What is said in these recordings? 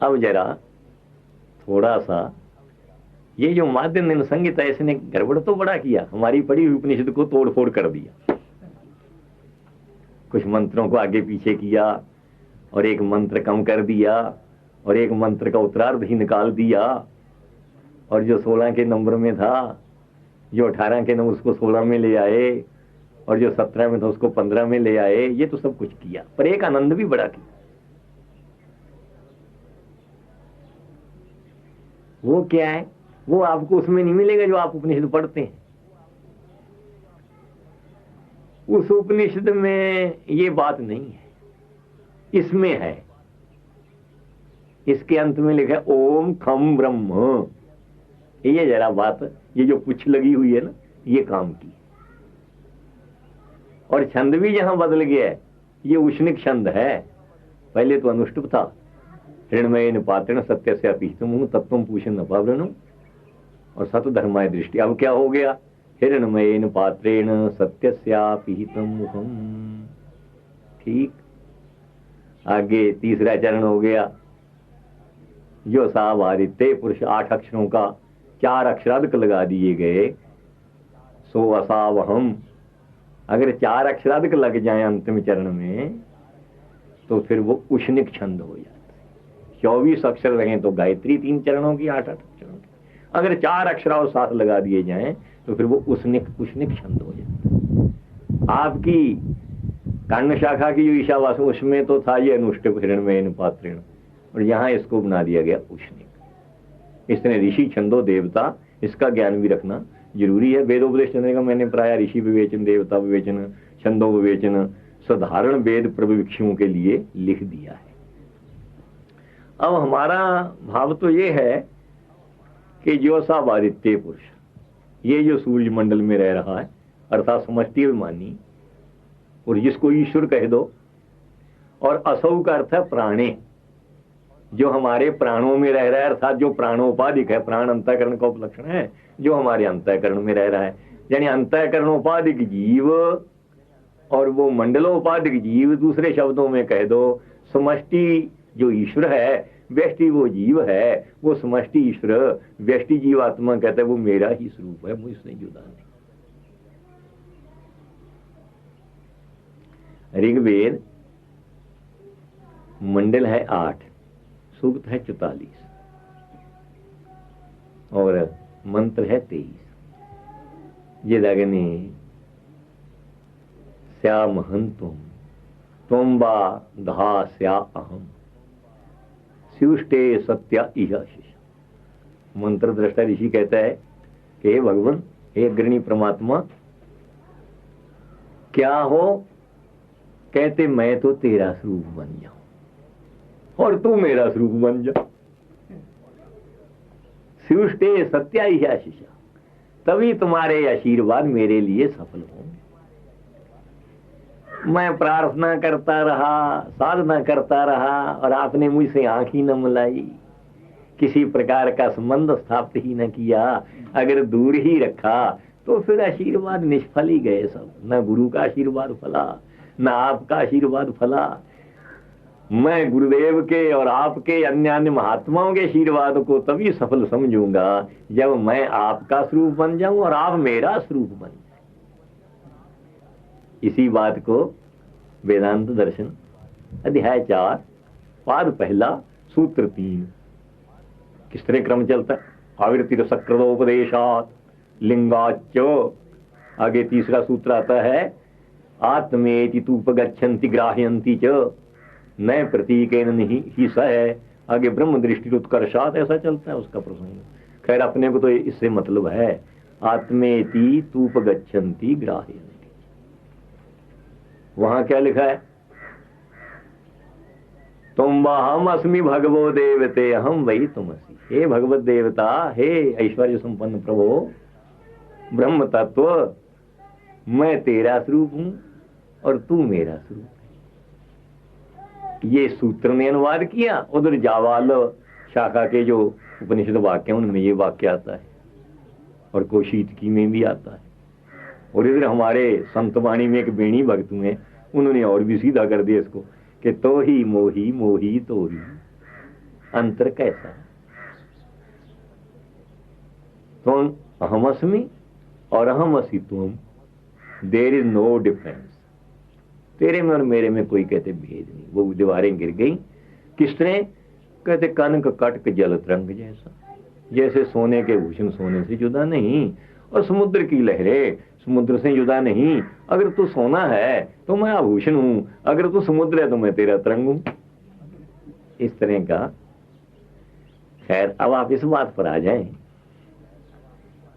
अब जरा थोड़ा सा ये जो माध्य निन संगीत है इसने गड़बड़ तो बड़ा किया, हमारी पढ़ी हुई उपनिषद को तोड़ फोड़ कर दिया। कुछ मंत्रों को आगे पीछे किया और एक मंत्र कम कर दिया और एक मंत्र का उत्तरार्ध ही निकाल दिया, और जो 16 के नंबर में था, जो 18 के नंबर उसको 16 में ले आए, और जो 17 में था उसको 15 में ले आए। ये तो सब कुछ किया, पर एक आनंद भी बड़ा किया। वो क्या है? वो आपको उसमें नहीं मिलेगा जो आप उपनिषद पढ़ते हैं। उस उपनिषद में ये बात नहीं है, इसमें है। इसके अंत में लिखा है ओम खम ब्रह्म। ये जरा बात, ये जो पुछ लगी हुई है ना, ये काम की। और छंद भी जहां बदल गया है, ये उष्णिक छंद है। पहले तो अनुष्टुप था, ऋणमय निपात्रण सत्य से अपिहितम तत्व पूषण नपावरणम, और सत धर्माय दृष्टि। अब क्या हो गया? हिरणमयेन पात्रेण सत्यस्यापिहितम मुखम। ठीक, आगे तीसरा चरण हो गया, जो सावादित्य पुरुष 8 अक्षरों का 4 अक्षराधिक लगा दिए गए, सो असावहम। अगर 4 अक्षराधिक लग जाए अंतिम चरण में तो फिर वो उष्णिक छंद हो जाता है। 24 अक्षर रहे तो गायत्री 3 चरणों की, 8 अक्षरों की। अगर 4 अक्षर और साथ लगा दिए जाएं तो फिर वो उष्णिक छंद हो जाता है। आपकी कर्ण शाखा की जो ईशावास, उसमें तो था ये अनुष्टुप हिरणमय पात्रेण, और यहां इसको बना दिया गया उष्णिक। इसने ऋषि छंदो देवता, इसका ज्ञान भी रखना जरूरी है। वेदोपदेश चंद्र का मैंने प्राय ऋषि विवेचन, देवता विवेचन, छंदो विवेचन साधारण वेद प्रविक्षुओं के लिए लिख दिया है। अब हमारा भाव तो ये है कि जो सावादित्य पुरुष, ये जो सूर्य मंडल में रह रहा है, अर्थात समष्टि अभिमानी, और जिसको ईश्वर कह दो, और असौ का अर्थ है प्राणे, जो हमारे प्राणों में रह रहा है, अर्थात जो प्राणोपाधिक है। प्राण अंतःकरण का उपलक्षण है, जो हमारे अंतःकरण में रह रहा है। यानी अंतःकरणोपाधिक जीव और वो मंडलोपाधिक जीव। दूसरे शब्दों में कह दो, समष्टि जो ईश्वर है, व्यष्टि वो जीव है। वो समष्टि ईश्वर, व्यष्टि जीवात्मा कहता है वो मेरा ही स्वरूप है, मुझसे जुदा नहीं। ऋग्वेद मंडल है 8, सूक्त है 44 और मंत्र है 23। ये लगने श्यामहं तुम बा धा स्या अहम स्युष्टे सत्या इह शिष्य। मंत्र दृष्टा ऋषि कहता है कि हे भगवान, हे अग्रणी परमात्मा, क्या हो? कहते मैं तो तेरा स्वरूप बन जाऊं और तू मेरा स्वरूप बन जा। स्युष्टे सत्या इह शिष्य, तभी तुम्हारे आशीर्वाद मेरे लिए सफल होंगे। मैं प्रार्थना करता रहा, साधना करता रहा, और आपने मुझसे आंख ही न मिलाई, किसी प्रकार का संबंध स्थापित ही न किया। अगर दूर ही रखा तो फिर आशीर्वाद निष्फल ही गए सब। न गुरु का आशीर्वाद फला, न आपका आशीर्वाद फला। मैं गुरुदेव के और आपके अन्य अन्य महात्माओं के आशीर्वाद को तभी सफल समझूंगा जब मैं आपका स्वरूप बन जाऊं और आप मेरा स्वरूप बन जाए। इसी बात को वेदांत दर्शन अध्याय 4 पाद 1 सूत्र 3 किस तरह क्रम चलता है? आवृत्ति सकृतोपदेशात लिंगाच। आगे तीसरा सूत्र आता है आत्मेति तूपगच्छन्ति ग्राह्यन्ति च न प्रतीकेन नहीं ही स है। आगे ब्रह्म दृष्टि उत्कर्षात, ऐसा चलता है उसका प्रसंग। खैर अपने को तो इससे मतलब है आत्मेति तूपगच्छन्ति ग्राह्यन्ति। वहां क्या लिखा है? तुम हम अस्मि भगवो देवते हम वही तुमसी। हे भगवत देवता, हे ऐश्वर्य संपन्न प्रभु ब्रह्म तत्व, मैं तेरा स्वरूप हूं और तू मेरा स्वरूप है। ये सूत्र ने अनुवाद किया। उधर जावाल शाखा के जो उपनिषद वाक्य उनमें ये वाक्य आता है, और कौशीतकी में भी आता है। और इधर हमारे संतवाणी में एक बेणी भक्त में उन्होंने और भी सीधा कर दिया इसको कि तो ही मोही मोही तो ही। अंतर कैसा है? तुम अहमअस्मि और अहमअसि तुम, देयर इज नो डिफरेंस। तेरे में और मेरे में कोई कहते भेद नहीं। वो दीवारें गिर गई किस तरह? कहते कनक कटक जल तरंग जैसा, जैसे सोने के भूषण सोने से जुदा नहीं, और समुद्र की लहरें समुद्र से जुदा नहीं। अगर तू सोना है तो मैं आभूषण हूं, अगर तू समुद्र है तो मैं तेरा तरंग हूं। इस तरह का। खैर, अब आप इस बात पर आ जाएं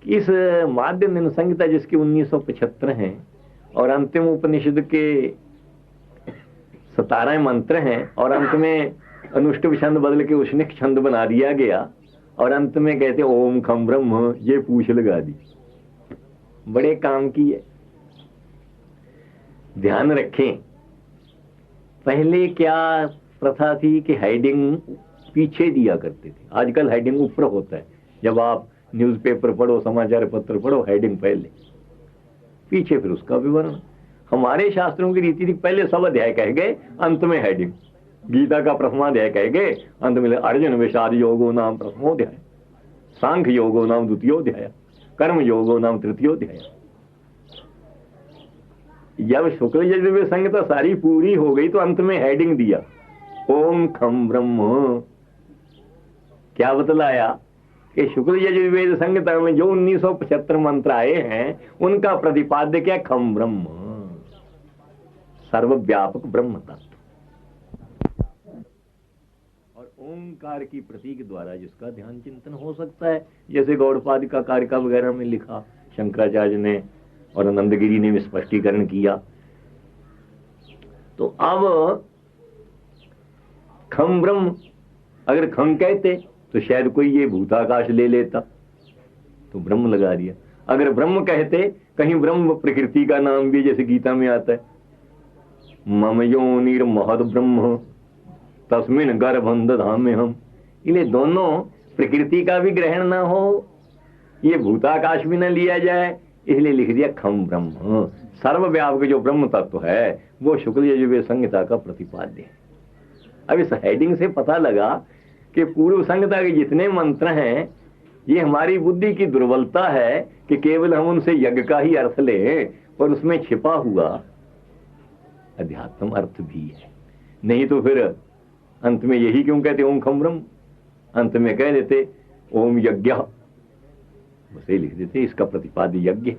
कि इस माध्य दिन संहिता जिसकी 1975 हैं और अंतिम उपनिषद के 17 मंत्र हैं, और अंत में अनुष्टुप छंद बदल के उष्णिक छंद बना दिया गया, और अंत में कहते ओम खम ब्रह्म, ये पूछ लगा दी। बड़े काम की है। ध्यान रखें, पहले क्या प्रथा थी कि हेडिंग पीछे दिया करते थे। आजकल हेडिंग ऊपर होता है। जब आप न्यूज़पेपर पढ़ो, समाचार पत्र पढ़ो, हेडिंग पहले, पीछे फिर उसका विवरण। हमारे शास्त्रों की रीति थी पहले सब अध्याय कह गए, अंत में हेडिंग। गीता का प्रथमाध्याय कह गए, अंत में अर्जुन विषाद योगो नाम प्रथमोध्याय, सांख्य योगो नाम द्वितीयोध्याय, कर्म योगो नाम तृतीयोध्याय। जब शुक्ल यजुर्वेद संहिता सारी पूरी हो गई तो अंत में हेडिंग दिया ओम खम ब्रह्म। क्या बतलाया कि शुक्ल यजुर्वेद संहिता में जो 1975 मंत्र आए हैं उनका प्रतिपाद्य क्या? खम ब्रह्म, सर्वव्यापक ब्रह्म तत्व। और ओंकार की प्रतीक द्वारा जिसका ध्यान चिंतन हो सकता है, जैसे गौड़पाद का कारिका वगैरह में लिखा, शंकराचार्य ने और आनंदगिरी ने भी स्पष्टीकरण किया। तो अब खम ब्रह्म, अगर खम कहते तो शायद कोई ये भूताकाश ले लेता, तो ब्रह्म लगा दिया। अगर ब्रह्म कहते, कहीं ब्रह्म प्रकृति का नाम भी जैसे गीता में आता है, मम योनिर महद ब्रह्म तस्मिन गर्भं दधामि हम। इसलिए दोनों प्रकृति का भी ग्रहण ना हो, ये भूताकाश भी न लिया जाए, इसलिए लिख दिया खम ब्रह्म। सर्वव्यापक जो ब्रह्म तत्व है वो शुक्ल यजुर्वेद संहिता का प्रतिपाद्य है। अब इस हेडिंग से पता लगा कि पूर्व संहिता के जितने मंत्र हैं ये हमारी बुद्धि की दुर्बलता है कि केवल हम उनसे यज्ञ का ही अर्थ लें, और उसमें छिपा हुआ अध्यात्म अर्थ भी है। नहीं तो फिर अंत में यही क्यों कहते ओम खम ब्रह्म, अंत में कह देते ओम यज्ञ, उसे लिख देते इसका प्रतिपाद्य यज्ञ।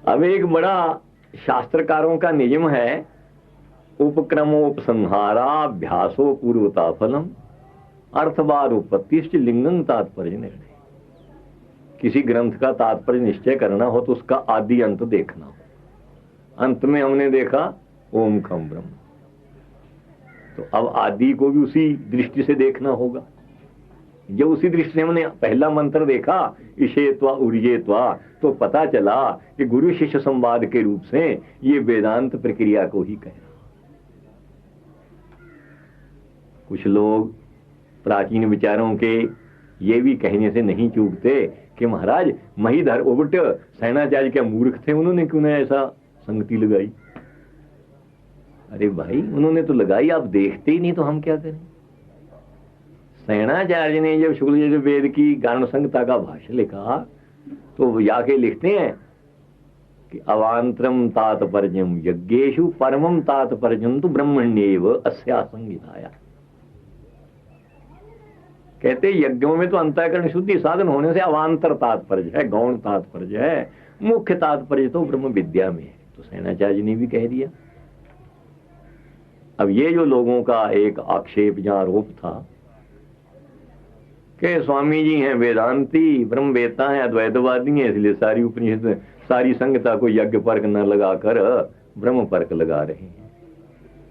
अब एक बड़ा शास्त्रकारों का नियम है, उपक्रमोपसंहाराभ्यासो पूर्वता फलम अर्थवारोपत्तिश्च लिंगं तात्पर्य निर्णय। किसी ग्रंथ का तात्पर्य निश्चय करना हो तो उसका आदि अंत देखना हो। अंत में हमने देखा ओम खम ब्रह्म, तो अब आदि को भी उसी दृष्टि से देखना होगा। जब उसी दृष्टि से हमने पहला मंत्र देखा ईशेत्वा उर्जेत्वा, तो पता चला कि गुरु शिष्य संवाद के रूप से ये वेदांत प्रक्रिया को ही कह रहा। कुछ लोग प्राचीन विचारों के ये भी कहने से नहीं चूकते कि महाराज महीधर उबट सेनाचार्य क्या मूर्ख थे, उन्होंने क्यों नहीं ऐसा संगति लगाई? अरे भाई उन्होंने तो लगाई, आप देखते ही नहीं तो हम क्या करें? सेनाचार्य ने जब शुक्ल यजुर्वेद की गार्ण संहिता का भाष्य लिखा तो जाके लिखते हैं कि अवांतरम तात्पर्यम यज्ञेषु परमम तात्पर्यम तो ब्रह्मण्येव अस्या संहिताया। कहते यज्ञों में तो अंतःकरण शुद्धि साधन होने से अवांतर तात्पर्य है, गौण तात्पर्य है, मुख्य तात्पर्य तो ब्रह्म विद्या में है। तो सेनाचार्य ने भी कह दिया। अब ये जो लोगों का एक आक्षेप या आरोप था कि स्वामी जी हैं वेदांती, ब्रह्मवेत्ता हैं, अद्वैतवादी हैं, इसलिए सारी उपनिषद सारी संहिता को यज्ञ पर्क न लगाकर ब्रह्म पर्क लगा रहे हैं।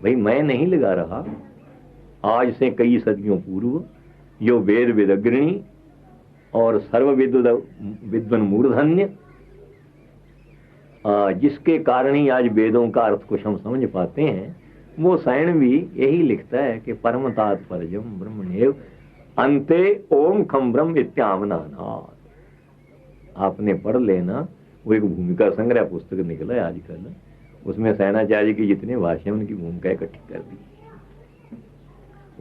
भाई मैं नहीं लगा रहा, आज से कई सदियों पूर्व यो वेद विदग्रणी और सर्व विद्वन मूर्धन्य, जिसके कारण ही आज वेदों का अर्थ कुछ हम समझ पाते हैं, वो सायण भी यही लिखता है कि परम तात्पर्यम ब्रह्मण्येव अंते ओम खम ब्रह्म इत्यामनानात्। आपने पढ़ लेना, वो एक भूमिका संग्रह पुस्तक निकला है आजकल, उसमें सेनाचार्य के जितने भाष्य उनकी भूमिका इकट्ठी कर दी।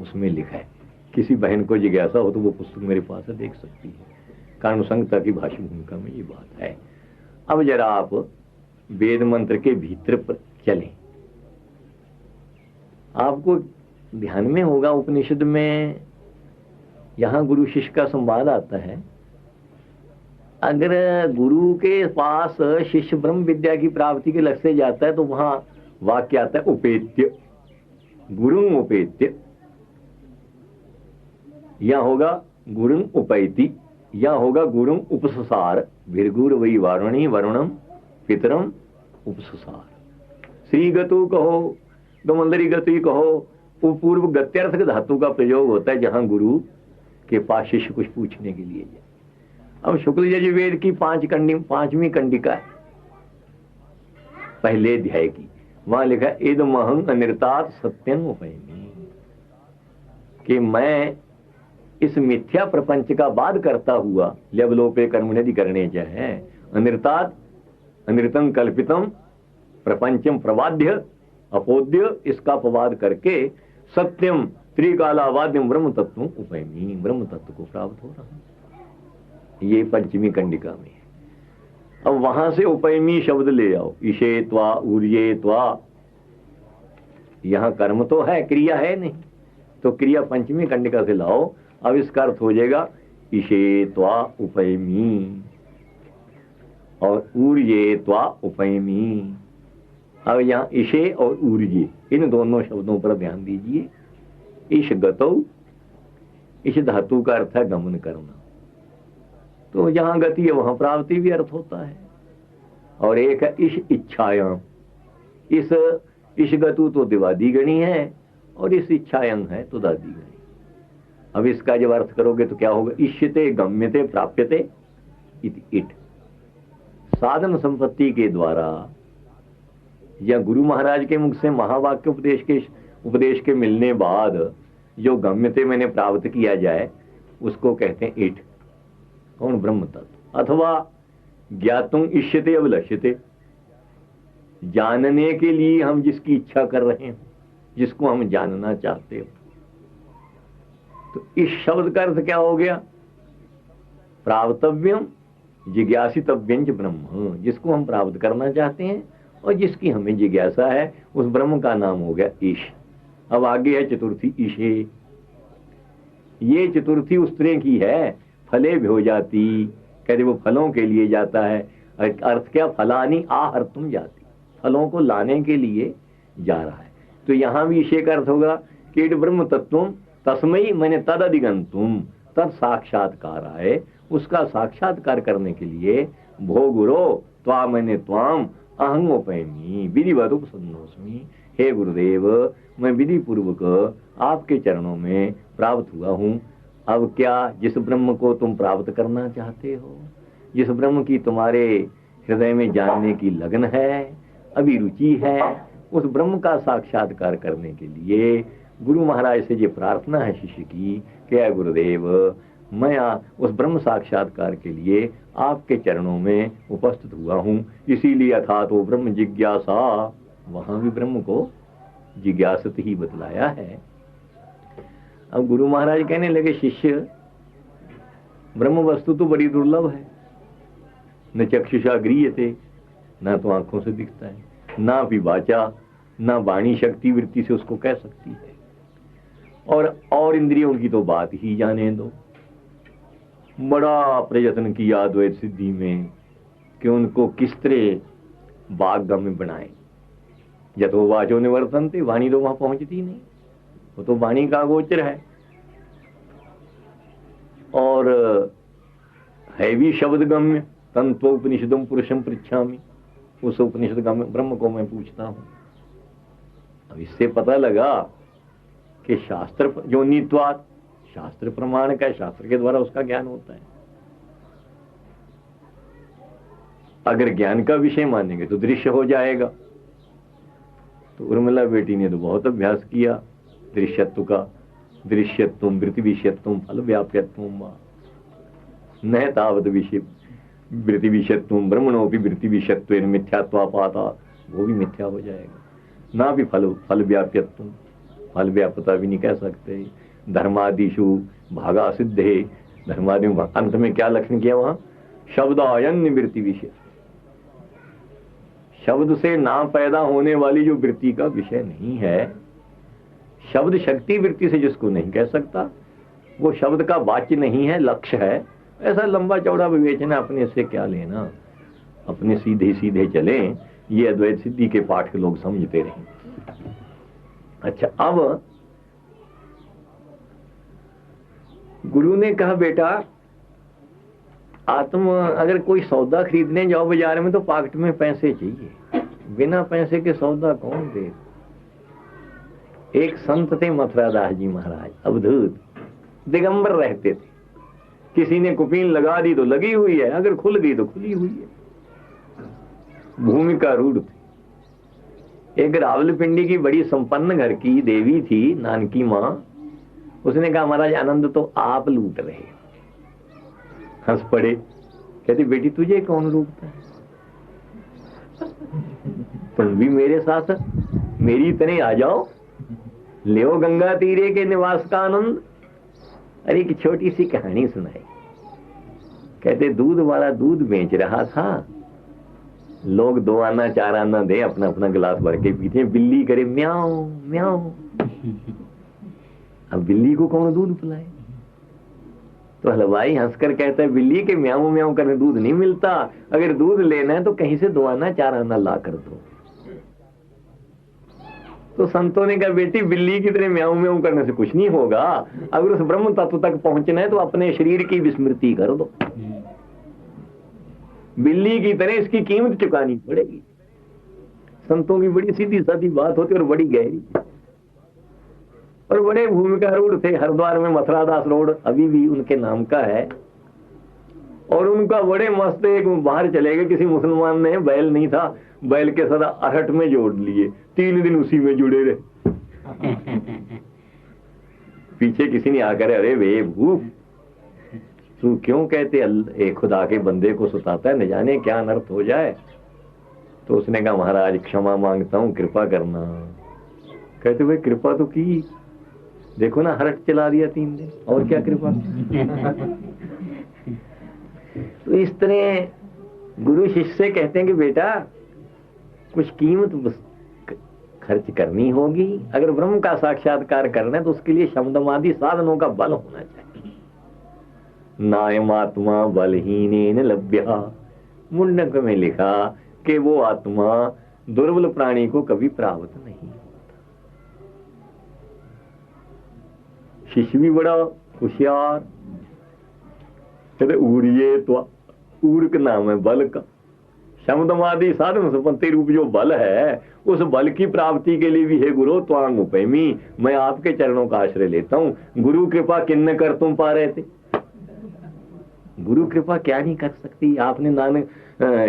उसमें लिखा है। किसी बहन को जिज्ञासा हो तो वो पुस्तक मेरे पास है, देख सकती है। कारण संहिता की भाषा भूमिका में ये बात है। अब जरा आप वेद मंत्र के भीतर पर चलें। आपको ध्यान में होगा उपनिषद में यहां गुरु शिष्य का संवाद आता है। अगर गुरु के पास शिष्य ब्रह्म विद्या की प्राप्ति के लक्ष्य से जाता है तो वहां वाक्य आता है उपेत्य, गुरु उपेत्य, या होगा गुरु उपैति, या होगा गुरु उपससार, भीर्गुर वही वारुणी वरुणम पितरम उपससार। श्री गतु कहो, गमंदरी गति कहो, पूर्व गत्यर्थक धातु का प्रयोग होता है जहां गुरु के पास शिष्य कुछ पूछने के लिए जाए। अब शुक्ल यजुर्वेद की 5वीं कंडिका है पहले अध्याय की, वहां लिखा इदमहं अनिर्तात सत्यं उपैमि, कि मैं इस मिथ्या प्रपंच का वाद करता हुआ लवलोपे कर्मणि करने चाहे अनिर्तात अनिर्तं कल्पितम प्रपंचम प्रवाद्य अपोद्य, इसका अपवाद करके सत्यम त्रिकालावाद्यम ब्रह्म तत्व उपैमि, ब्रह्म तत्व को प्राप्त हो रहा हूं। ये 5वीं कंडिका में है। अब वहां से उपैमी शब्द ले आओ, ईशे त्वा ऊर्ये त्वा, यहां कर्म तो है, क्रिया है नहीं, तो क्रिया 5वीं कंडिका से लाओ। अब इसका अर्थ हो जाएगा ईशे त्वा उपैमी और ऊर्ये त्वा उपैमी। अब यहां ईशे और ऊर्ये इन दोनों शब्दों पर ध्यान दीजिए। ईश गतौ, इस धातु का अर्थ है गमन करना, तो जहां गति है वहां प्राप्ति भी अर्थ होता है। और एक है इस इच्छायां, इस गतु तो दिवादी गणी है और इस इच्छायं है तो दादी गणी। अब इसका जब अर्थ करोगे तो क्या होगा, इष्यते गम्यते प्राप्यते इति इट। साधन संपत्ति के द्वारा या गुरु महाराज के मुख से महावाक्य उपदेश के मिलने बाद जो गम्यते मैंने प्राप्त किया जाए उसको कहते हैं इट। कौन? ब्रह्म तत्व। अथवा ज्ञातुम इष्यते अभिलष्यते, जानने के लिए हम जिसकी इच्छा कर रहे हैं, जिसको हम जानना चाहते हो, तो इस शब्द का अर्थ क्या हो गया, प्राप्तव्यम जिज्ञासितव्यं च ब्रह्म, जिसको हम प्राप्त करना चाहते हैं और जिसकी हमें जिज्ञासा है उस ब्रह्म का नाम हो गया ईश। अब आगे है चतुर्थी ईशे। ये चतुर्थी उस तरह की है, फले भी हो जाती, कहते वो फलों के लिए जाता है। अर्थ क्या, फलानी आहर्तुम जाती, फलों को लाने के लिए जा रहा है। तो यहां भी ईशे का अर्थ होगा कि ब्रह्म तत्वम तस्मई मैंने तद अधिगंतुम, तद साक्षात्कार है, उसका साक्षात्कार करने के लिए भो गुरो त्वा मैंने त्वाम अहं उपैमि विधिवत उपसन्नोस्मि, हे गुरुदेव मैं विधि पूर्वक आपके चरणों में प्राप्त हुआ हूं। अब क्या, जिस ब्रह्म को तुम प्राप्त करना चाहते हो, जिस ब्रह्म की तुम्हारे हृदय में जानने की लगन है, अभिरुचि है, उस ब्रह्म का साक्षात्कार करने के लिए गुरु महाराज से ये प्रार्थना है शिष्य की कि हे गुरुदेव मैं उस ब्रह्म साक्षात्कार के लिए आपके चरणों में उपस्थित हुआ हूं, इसीलिए अथा तो ब्रह्म जिज्ञासा, वहां भी ब्रह्म को जिज्ञासत ही बतलाया है। अब गुरु महाराज कहने लगे शिष्य ब्रह्म वस्तु तो बड़ी दुर्लभ है, न चक्षुषा गृह्यते, न तो आंखों से दिखता है, ना भी वाचा, ना वाणी शक्ति वृत्ति से उसको कह सकती है, और इंद्रियों की तो बात ही जाने दो। बड़ा प्रयत्न किया द्वैत सिद्धि में कि उनको किस तरह वाग्गम्य बनाए। यथो वाचो निवर्तन्ते, वाणी तो वहां पहुंचती नहीं, वो तो वाणी का गोचर है, और है भी शब्द गम्य। तंत्वोपनिषदम पुरुषम पृच्छामि, उस उपनिषद गम्य ब्रह्म को मैं पूछता हूं। अब इससे पता लगा कि शास्त्र जो नीत्वात, शास्त्र प्रमाण का, शास्त्र के द्वारा उसका ज्ञान होता है। अगर ज्ञान का विषय मानेंगे तो दृश्य हो जाएगा। तो उर्मिला बेटी ने तो बहुत अभ्यास किया दृश्यत्व का, दृश्यत्वम वृत्तिविषयत्वम फल व्याप्यत्वम वा न तावत विषय वृत्तिविषयत्वम ब्रह्मणोपि वृत्तिविषयत्वेन मिथ्यात्वापाता, वो भी मिथ्या हो जाएगा। ना भी फल व्याप्यत्वम, फल व्यापता भी नहीं कह सकते। धर्मादिशु भागा सिद्धे, धर्मादि में अंत में क्या लक्षण किया वहां? शब्दायन वृत्ति विषय, शब्द से ना पैदा होने वाली जो वृत्ति का विषय नहीं है, शब्द शक्ति वृत्ति से जिसको नहीं कह सकता, वो शब्द का वाच्य नहीं है, लक्ष्य है। ऐसा लंबा चौड़ा विवेचना अपने से क्या लेना, अपने सीधे सीधे चलें। ये अद्वैत सिद्धि के पाठ के लोग समझते रहे। अच्छा, अब गुरु ने कहा बेटा अगर कोई सौदा खरीदने जाओ बाजार में तो पॉकेट में पैसे चाहिए, बिना पैसे के सौदा कौन दे। एक संत थे मथुरादास जी महाराज, अवधूत, दिगंबर रहते थे। किसी ने कुपीन लगा दी तो लगी हुई है, अगर खुल गई तो खुली हुई है। भूमिका रूढ़ थे। एक रावलपिंडी की बड़ी संपन्न घर की देवी थी, नानकी मां। उसने कहा महाराज आनंद तो आप लूट रहे। हंस पड़े, कहती बेटी तुझे कौन लूटता है, तुम भी मेरे साथ मेरी तरह आ जाओ, ले गंगा तीरे के निवास का आनंद। अरे एक छोटी सी कहानी सुनाई। कहते दूध वाला दूध बेच रहा था, लोग 2 आना 4 आना दे, अपना अपना गिलास भर के पीते, बिल्ली करे म्याऊ म्याऊ। अब बिल्ली को कौन दूध पिलाए? तो हलवाई हंसकर कहता है बिल्ली के म्याऊ म्याऊ करने दूध नहीं मिलता, अगर दूध लेना है तो कहीं से 2 आना 4 आना ला कर दो। तो संतों ने कहा बेटी बिल्ली की तरह म्याऊ म्याऊ करने से कुछ नहीं होगा, अगर उस ब्रह्म तत्व तक पहुंचना है तो अपने शरीर की विस्मृति कर दो। बिल्ली की तरह इसकी कीमत चुकानी पड़ेगी। संतों की बड़ी सीधी सादी बात होती और बड़ी गहरी, और बड़े भूमिका रूढ़ थे। हरिद्वार में मथुरादास रोड अभी भी उनके नाम का है, और उनका बड़े मस्त एक बाहर चले गए, किसी मुसलमान ने बैल नहीं था, बैल के सदा अरहट में जोड़ लिए, 3 दिन उसी में जुड़े रहे। पीछे किसी ने आकर अरे वे भूख तू क्यों कहते खुदा के बंदे को सुताता है, न जाने क्या अनर्थ हो जाए। तो उसने कहा महाराज क्षमा मांगता हूं, कृपा करना। कहते भाई कृपा तो की, देखो ना हरट चला दिया 3 दिन, और क्या कृपा। तो इस तरह गुरु शिष्य से कहते हैं कि बेटा कुछ कीमत खर्च करनी होगी, अगर ब्रह्म का साक्षात्कार करना है तो उसके लिए शब्दमादि साधनों का बल होना चाहिए। नायमात्मा बलहीन लभ्या, मुंडक में लिखा कि वो आत्मा दुर्बल प्राणी को कभी प्राप्त नहीं होता। शिष्य भी बड़ा होशियार, कहते ऊर्ये तो ऊर का नाम है बल का, शब्दमादि साधन संपत्ति रूप जो बल है, उस बल की प्राप्ति के लिए भी है गुरु त्वांग उपैमी, मैं आपके चरणों का आश्रय लेता हूं। गुरु कृपा किन्न कर तुम पा रहे थे, गुरु कृपा क्या नहीं कर सकती। आपने नानक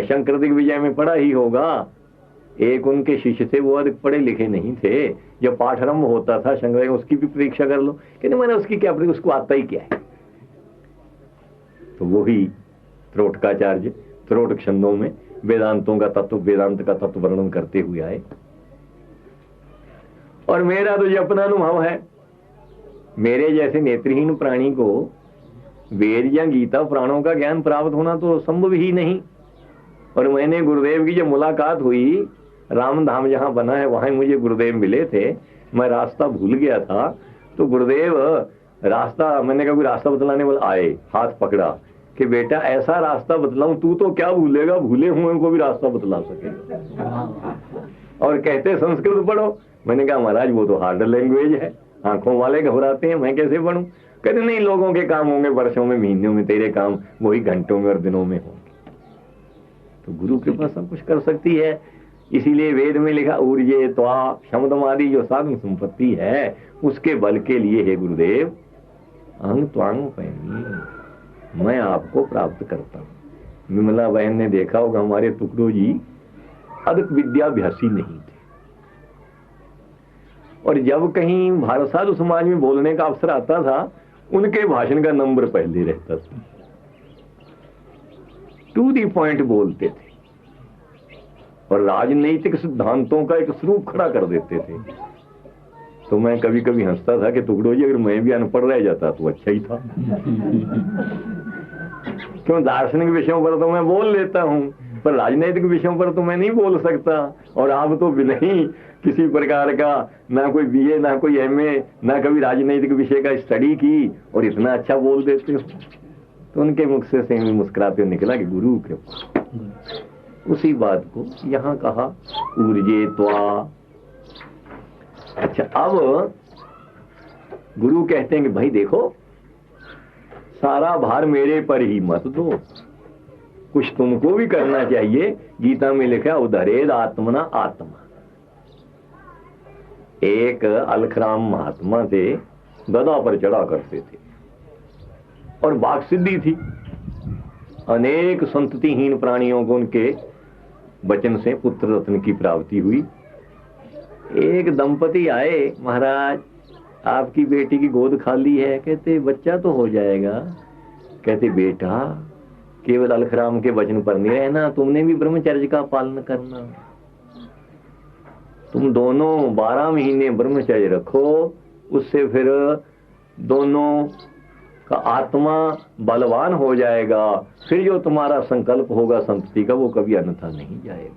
शंकर दिग्विजय में पढ़ा ही होगा, एक उनके शिष्य थे, वो अधिक पढ़े लिखे नहीं थे। जब पाठारंभ होता था शंकर, उसकी भी परीक्षा कर लो, कहते मैंने उसकी क्या परीक्षा, उसको आता ही क्या है। तो वही त्रोटकाचार्य त्रोटक छंदों में वेदांतों का तत्व, वेदांत का तत्व वर्णन करते हुए आए। और मेरा तो ये अपना अनुभव है, मेरे जैसे नेत्रहीन प्राणी को वेद या गीता पुराणों का ज्ञान प्राप्त होना तो संभव ही नहीं। और मैंने गुरुदेव की जब मुलाकात हुई, राम धाम जहां बना है वहां मुझे गुरुदेव मिले थे, मैं रास्ता भूल गया था, तो गुरुदेव रास्ता, मैंने कहा कोई रास्ता बतलाने वाला आए, हाथ पकड़ा कि बेटा ऐसा रास्ता बतलाऊं, तू तो क्या भूलेगा, भूले हुए को भी रास्ता बतला सकेगा। और कहते संस्कृत पढ़ो, मैंने कहा महाराज वो तो हार्ड लैंग्वेज है, आंखों वाले घबराते हैं, मैं कैसे पढ़ूं। कहते नहीं, लोगों के काम होंगे वर्षों में, महीनों में, तेरे काम वही घंटों में और दिनों में होंगे। तो गुरु कृपा सब कुछ कर सकती है। इसीलिए वेद में लिखा ऊर्जे त्वा शब्दमादि जो साधन संपत्ति है, उसके बल के लिए है गुरुदेव अंग त्वांग पैनी, मैं आपको प्राप्त करता हूं। विमला बहन ने देखा होगा, हमारे टुकड़ो जी अधिक विद्याभ्यासी नहीं थे, और जब कहीं भारत साधु समाज में बोलने का अवसर आता था, उनके भाषण का नंबर पहले रहता था, टू दी पॉइंट बोलते थे और राजनीतिक सिद्धांतों का एक स्वरूप खड़ा कर देते थे। तो मैं कभी कभी हंसता था कि टुकड़ो जी, अगर मैं भी अनपढ़ रह जाता तो अच्छा ही था। क्यों, दार्शनिक विषयों पर तो मैं बोल लेता हूँ, पर राजनीतिक विषयों पर तो मैं नहीं बोल सकता। और आप तो बिना ही किसी प्रकार का, ना कोई बीए, ना कोई एमए, ना कभी राजनीतिक विषय का स्टडी की, और इतना अच्छा बोल देते हो। तो उनके मुख से मुस्कुराते निकला कि गुरु के। उसी बात को यहाँ कहा, ऊर्जे त्वा। अच्छा, अब गुरु कहते हैं कि भाई देखो, सारा भार मेरे पर ही मत दो, कुछ तुमको भी करना चाहिए। गीता में लिखा, उधरेद आत्मना आत्मा। एक अलखराम महात्मा थे, गदा पर चढ़ा करते थे और वाक सिद्धि थी। अनेक संततिहीन प्राणियों को उनके वचन से पुत्र रत्न की प्राप्ति हुई। एक दंपति आए, महाराज आपकी बेटी की गोद खाली है। कहते बच्चा तो हो जाएगा। कहते बेटा, केवल अलखराम के वचन पर नहीं रहना, तुमने भी ब्रह्मचर्य का पालन करना। तुम दोनों 12 महीने ब्रह्मचर्य रखो, उससे फिर दोनों का आत्मा बलवान हो जाएगा। फिर जो तुम्हारा संकल्प होगा संतति का, वो कभी अन्यथा नहीं जाएगा।